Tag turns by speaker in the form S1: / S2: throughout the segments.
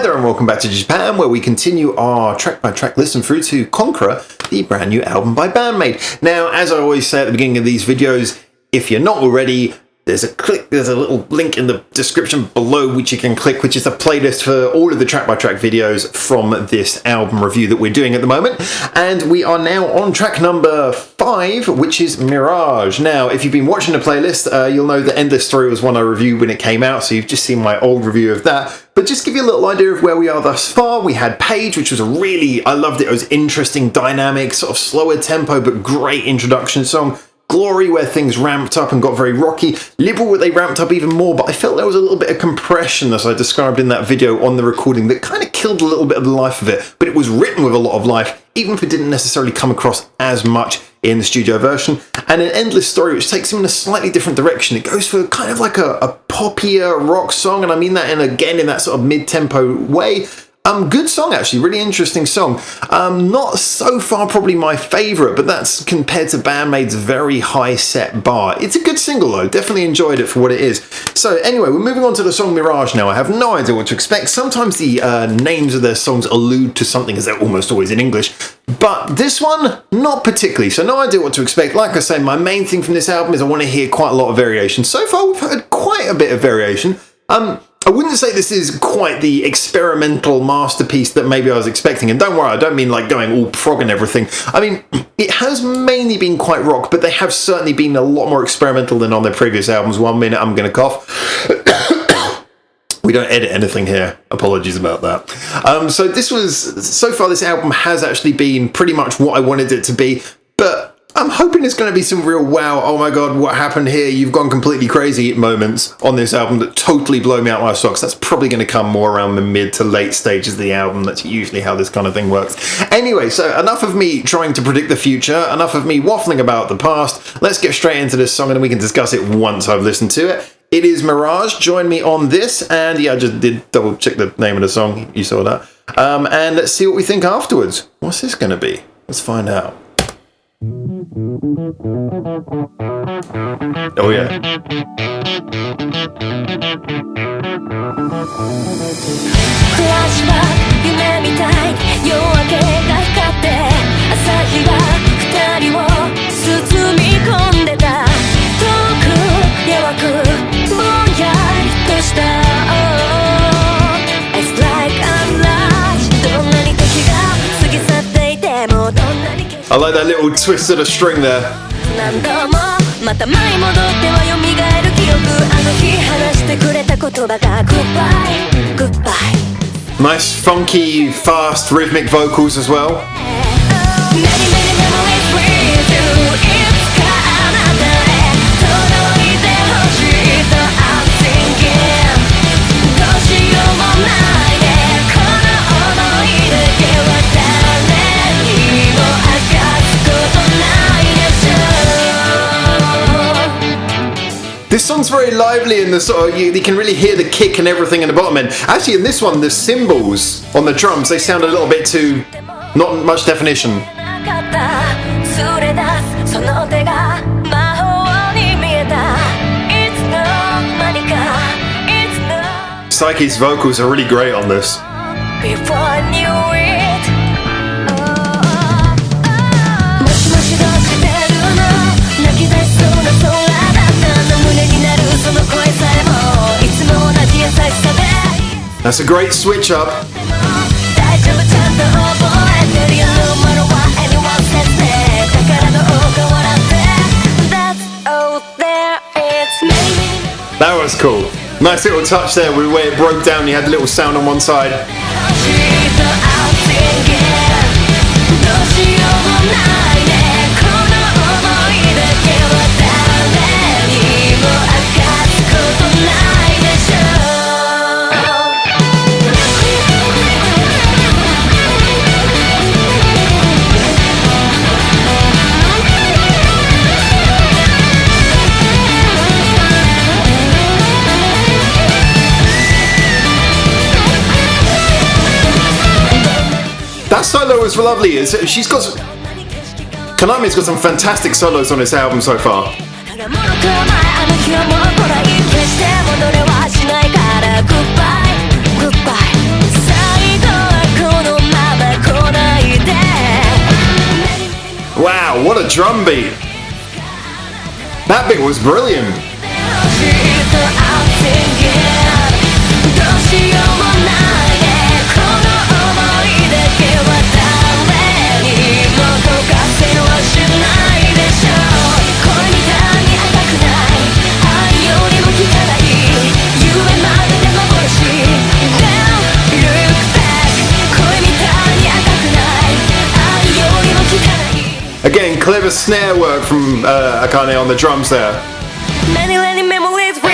S1: Hi there and welcome back to Japan, where we continue our track-by-track listen through to Conqueror, the brand new album by BAND-MAID. Now, as I always say at the beginning of these videos, if you're not already, there's a little link in the description below which you can click, which is a playlist for all of the track-by-track videos from this album review that we're doing at the moment. And we are now on track number 5, which is Mirage. Now, if you've been watching the playlist, you'll know that Endless Story was one I reviewed when it came out, so you've just seen my old review of that. But just to give you a little idea of where we are thus far, we had Page, which was I loved it. It was interesting, dynamic, sort of slower tempo, but great introduction song. Glory, where things ramped up and got very rocky. Liberal, where they ramped up even more, but I felt there was a little bit of compression, as I described in that video on the recording, that kind of killed a little bit of the life of it. But it was written with a lot of life, even if it didn't necessarily come across as much in the studio version. And an Endless Story, which takes him in a slightly different direction. It goes for kind of like a poppier rock song, and I mean that in that sort of mid-tempo way. Good song, actually, really interesting song. Not so far probably my favourite, but that's compared to BAND-MAID's very high set bar. It's a good single though, definitely enjoyed it for what it is. So anyway, we're moving on to the song Mirage now. I have no idea what to expect. Sometimes the names of their songs allude to something, as they're almost always in English, but this one, not particularly, so no idea what to expect. Like I say, my main thing from this album is I want to hear quite a lot of variation. So far we've heard quite a bit of variation. I wouldn't say this is quite the experimental masterpiece that maybe I was expecting. And don't worry, I don't mean like going all prog and everything. I mean, it has mainly been quite rock, but they have certainly been a lot more experimental than on their previous albums. 1 minute, I'm going to cough. We don't edit anything here. Apologies about that. So far this album has actually been pretty much what I wanted it to be, but I'm hoping there's going to be some real wow, oh my god, what happened here? You've gone completely crazy moments on this album that totally blow me out my socks. That's probably going to come more around the mid to late stages of the album. That's usually how this kind of thing works. Anyway, so enough of me trying to predict the future, enough of me waffling about the past. Let's get straight into this song and then we can discuss it once I've listened to it. It is Mirage. Join me on this. And yeah, I just did double check the name of the song. You saw that. And let's see what we think afterwards. What's this going to be? Let's find out. Oh yeah. I like that little twist of the string there. Nice, funky, fast, rhythmic vocals as well. This song's very lively in the sort of, you can really hear the kick and everything in the bottom end. Actually, in this one, the cymbals on the drums, they sound a little bit too, not much definition. Psyche's vocals are really great on this. That's a great switch up. That was cool. Nice little touch there with where it broke down. You had a little sound on one side. That solo was lovely. Konami's got some fantastic solos on this album so far. drum beat. That bit was brilliant. Again, clever snare work from Akane on the drums there.
S2: Many memories with you.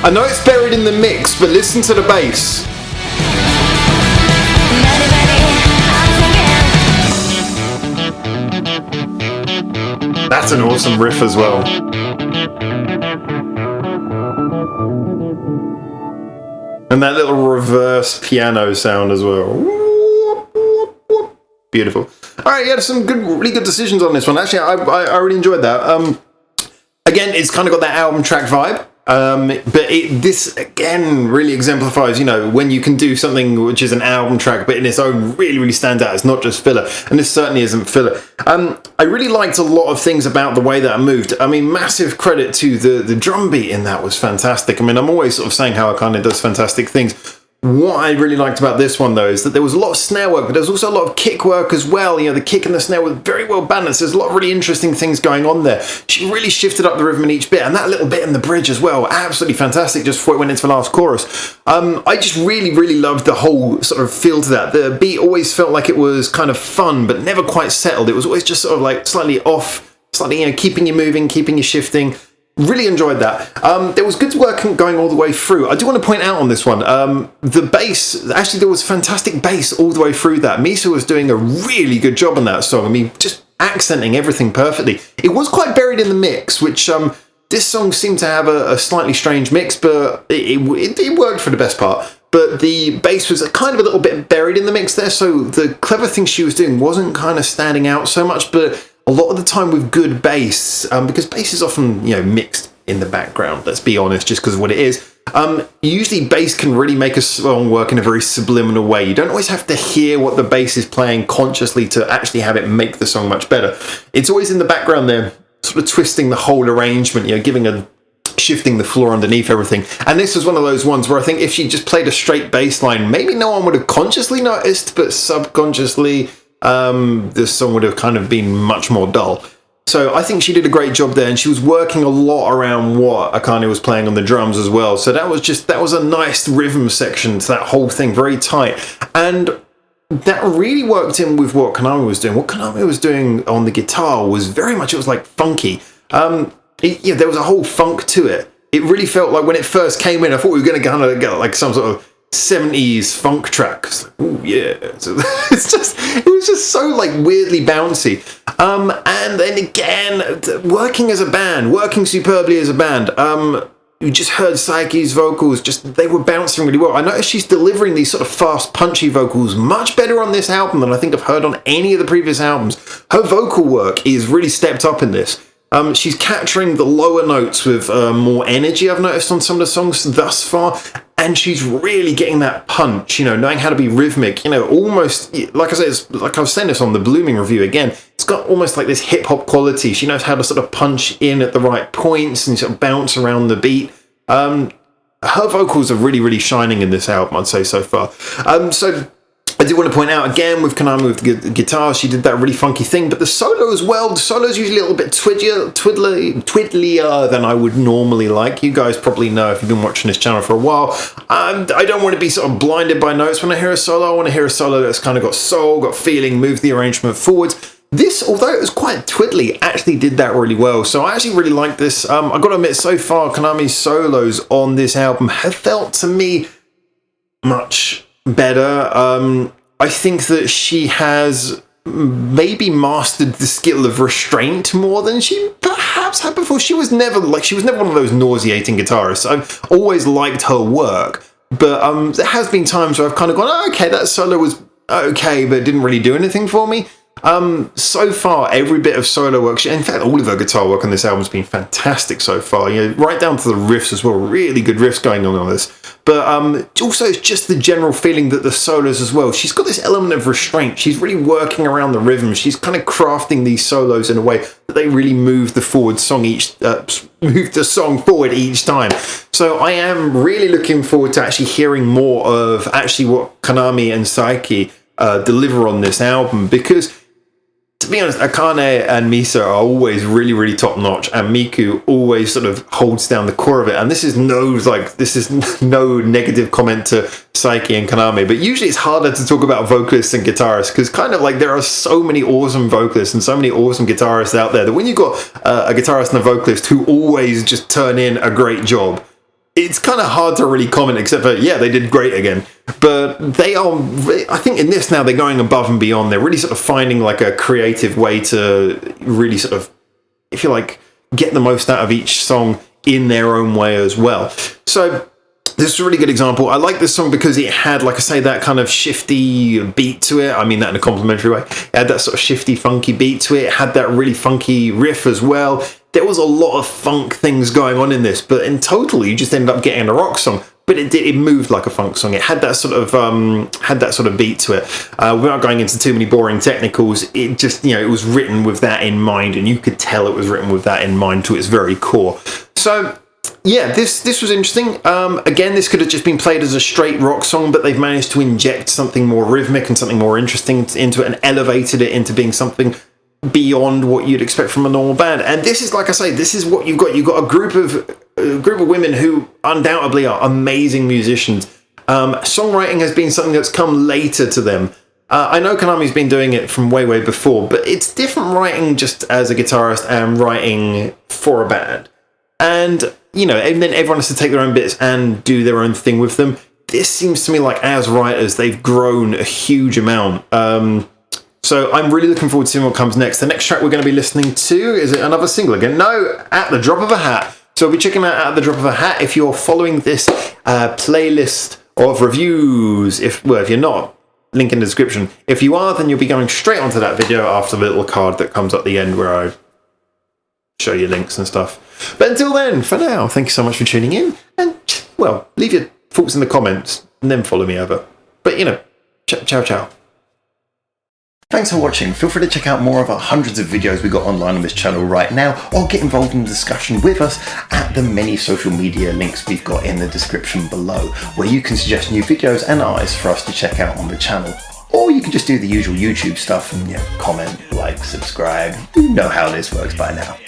S1: I know it's buried in the mix, but listen to the bass. That's an awesome riff as well. And that little reverse piano sound as well. Beautiful. All right, you had some really good decisions on this one. Actually, I really enjoyed that. Again, it's kind of got that album track vibe. But this again really exemplifies, you know, when you can do something which is an album track, but in its own really stands out. It's not just filler, and this certainly isn't filler. I really liked a lot of things about the way that I moved. I mean, massive credit to the drum beat in that was fantastic. I mean, I'm always sort of saying how Akane does fantastic things. What I really liked about this one, though, is that there was a lot of snare work, but there was also a lot of kick work as well. You know, the kick and the snare were very well balanced. There's a lot of really interesting things going on there. She really shifted up the rhythm in each bit, and that little bit in the bridge as well, absolutely fantastic just before it went into the last chorus. I just really loved the whole sort of feel to that. The beat always felt like it was kind of fun, but never quite settled. It was always just sort of like slightly off, slightly, you know, keeping you moving, keeping you shifting. Really enjoyed that. There was good work going all the way through. I do want to point out on this one, the bass, actually there was fantastic bass all the way through that. Misa was doing a really good job on that song. I mean, just accenting everything perfectly. It was quite buried in the mix, which this song seemed to have a slightly strange mix, but it worked for the best part. But the bass was kind of a little bit buried in the mix there, so the clever thing she was doing wasn't kind of standing out so much, but a lot of the time with good bass, because bass is often, you know, mixed in the background, let's be honest, just because of what it is. Usually bass can really make a song work in a very subliminal way. You don't always have to hear what the bass is playing consciously to actually have it make the song much better. It's always in the background there, sort of twisting the whole arrangement, you know, shifting the floor underneath everything. And this was one of those ones where I think if she just played a straight bass line, maybe no one would have consciously noticed, but subconsciously this song would have kind of been much more dull. So I think she did a great job there, and she was working a lot around what Akane was playing on the drums as well. So that was a nice rhythm section to that whole thing, very tight. And that really worked in with what Konami was doing. What Konami was doing on the guitar was very much, it was like funky. There was a whole funk to it. It really felt like when it first came in, I thought we were going to kind of get like some sort of 70s funk track. Oh yeah, so it was just so like weirdly bouncy. And then again, working superbly as a band. You just heard Saeki's vocals, they were bouncing really well. I noticed she's delivering these sort of fast, punchy vocals much better on this album than I think I've heard on any of the previous albums. Her vocal work is really stepped up in this. She's capturing the lower notes with more energy, I've noticed, on some of the songs thus far. And she's really getting that punch, you know, knowing how to be rhythmic, you know, almost, like I said, like I was saying this on the Blooming review again, it's got almost like this hip-hop quality. She knows how to sort of punch in at the right points and sort of bounce around the beat. Her vocals are really shining in this album, I'd say, so far. So I do want to point out again with Konami with the guitar, she did that really funky thing, but the solo as well, the solo is usually a little bit twiddlier than I would normally like. You guys probably know if you've been watching this channel for a while. I don't want to be sort of blinded by notes when I hear a solo. I want to hear a solo that's kind of got soul, got feeling, move the arrangement forwards. This, although it was quite twiddly, actually did that really well. So I actually really like this. I've got to admit, so far, Konami's solos on this album have felt to me much better. I think that she has maybe mastered the skill of restraint more than she perhaps had before. She was never one of those nauseating guitarists. I've always liked her work, but there has been times where I've kind of gone, oh, okay, that solo was okay, but it didn't really do anything for me. So far, every bit of solo work, in fact, all of her guitar work on this album has been fantastic so far. You know, right down to the riffs as well. Really good riffs going on this. But also, it's just the general feeling that the solos as well. She's got this element of restraint. She's really working around the rhythm. She's kind of crafting these solos in a way that they really move the song forward each time. So I am really looking forward to actually hearing more of actually what Konami and Saiki deliver on this album, because to be honest, Akane and Misa are always really, really top notch, and Miku always sort of holds down the core of it. And this is no negative comment to Saiki and Konami, but usually it's harder to talk about vocalists and guitarists, because kind of like there are so many awesome vocalists and so many awesome guitarists out there that when you've got a guitarist and a vocalist who always just turn in a great job, it's kind of hard to really comment, except for, yeah, they did great again. But they are, I think in this now, they're going above and beyond. They're really sort of finding like a creative way to really sort of, if you like, get the most out of each song in their own way as well. So this is a really good example. I like this song because it had, like I say, that kind of shifty beat to it. I mean that in a complimentary way. It had that sort of shifty, funky beat to it. It had that really funky riff as well. There was a lot of funk things going on in this, but in total, you just ended up getting a rock song. But it moved like a funk song. It had that sort of beat to it. Without going into too many boring technicals, it just, you know, it was written with that in mind, and you could tell it was written with that in mind to its very core. So yeah, this was interesting. Again, this could have just been played as a straight rock song, but they've managed to inject something more rhythmic and something more interesting into it, and elevated it into being something beyond what you'd expect from a normal band. And this is, like I say, this is what you've got. You've got a group of women who undoubtedly are amazing musicians. Songwriting has been something that's come later to them. I know Konami's been doing it from way before, but it's different writing just as a guitarist and writing for a band. And, you know, and then everyone has to take their own bits and do their own thing with them. This seems to me like, as writers, they've grown a huge amount. So I'm really looking forward to seeing what comes next. The next track we're going to be listening to, is it another single again? No, At the Drop of a Hat. So we'll be checking out At the Drop of a Hat. If you're following this playlist of reviews, if you're not, link in the description. If you are, then you'll be going straight onto that video after the little card that comes at the end where I show you links and stuff. But until then, for now, thank you so much for tuning in. And, well, leave your thoughts in the comments and then follow me over. But, you know, ciao. Thanks for watching. Feel free to check out more of our hundreds of videos we got online on this channel right now, or get involved in the discussion with us at the many social media links we've got in the description below, where you can suggest new videos and artists for us to check out on the channel. Or you can just do the usual YouTube stuff and, you know, comment, like, subscribe. You know how this works by now.